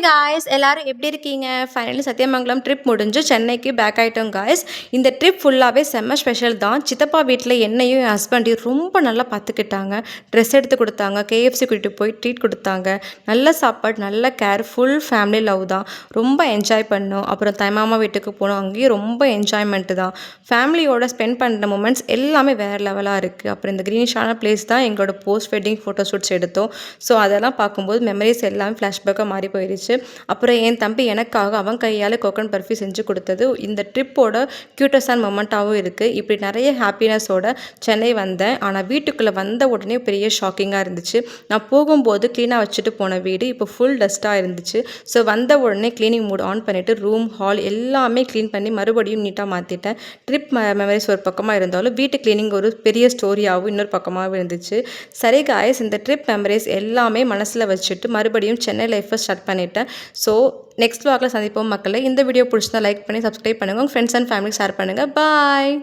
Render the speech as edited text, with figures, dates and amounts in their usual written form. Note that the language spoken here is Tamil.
காய்ஸ் எல்லாரும் எப்படி இருக்கீங்க? ஃபைனலி சத்தியமங்கலம் ட்ரிப் முடிஞ்சு சென்னைக்கு பேக் ஆகிட்டோம் காய்ஸ். இந்த ட்ரிப் ஃபுல்லாகவே செம்ம ஸ்பெஷல் தான். சித்தப்பா வீட்டில் என்னையும் என் ஹஸ்பண்டையும் ரொம்ப நல்லா பார்த்துக்கிட்டாங்க. ட்ரெஸ் எடுத்து கொடுத்தாங்க, கேஎஃப்சி கூட்டிகிட்டு போய் ட்ரீட் கொடுத்தாங்க. நல்ல சாப்பாடு, நல்ல கேர், ஃபுல் ஃபேமிலி லவ் தான். ரொம்ப என்ஜாய் பண்ணோம். அப்புறம் தாய்மாமா வீட்டுக்கு போனோம், அங்கேயும் ரொம்ப என்ஜாய்மெண்ட்டு தான். ஃபேமிலியோட ஸ்பெண்ட் பண்ணுற மூமெண்ட்ஸ் எல்லாமே வேறு லெவலாக இருக்குது. அப்புறம் இந்த க்ரீனிஷான பிளேஸ் தான் எங்களோட போஸ்ட் வெட்டிங் ஃபோட்டோ ஷூட்ஸ் எடுத்தோம். ஸோ அதெல்லாம் பார்க்கும்போது மெமரிஸ் எல்லாமே ஃப்ளாஷ்பேக்காக மாறி போயிடுச்சு. அப்புறம் என் தம்பி எனக்காக அவன் கையால் கோகன் பர்ஃபி செஞ்சு கொடுத்தது இந்த ட்ரிப்போட க்யூட்டஸ்டான மொமெண்ட்டாகவும் இருக்குது. இப்படி நிறைய ஹாப்பினஸோட சென்னை வந்தேன். ஆனால் வீட்டுக்குள்ளே வந்த உடனே பெரிய ஷாக்கிங்காக இருந்துச்சு. நான் போகும்போது க்ளீனாக வச்சுட்டு போன வீடு இப்போ ஃபுல் டஸ்ட்டாக இருந்துச்சு. ஸோ வந்த உடனே க்ளீனிங் மூட் ஆன் பண்ணிவிட்டு ரூம், ஹால் எல்லாமே க்ளீன் பண்ணி மறுபடியும் நீட்டாக மாற்றிட்டேன். ட்ரிப் மெமரிஸ் ஒரு பக்கமாக இருந்தாலும் வீட்டு க்ளீனிங் ஒரு பெரிய ஸ்டோரியாகவும் இன்னொரு பக்கமாகவும் இருந்துச்சு. சரி காய்ஸ், இந்த ட்ரிப் மெமரிஸ் எல்லாமே மனசில் வச்சுட்டு மறுபடியும் சென்னை லைஃப்பை ஸ்டார்ட் பண்ணிட்டேன். ஸோ நெக்ஸ்ட் வாக்கில் சந்திப்போம் மக்களை. இந்த வீடியோ பிடிச்சிருந்தா லைக் பண்ணி சப்ஸ்கிரைப் பண்ணுங்கள். உங்கள் ஃப்ரெண்ட்ஸ் அண்ட் ஃபேமிலி ஷேர் பண்ணுங்கள். பாய்.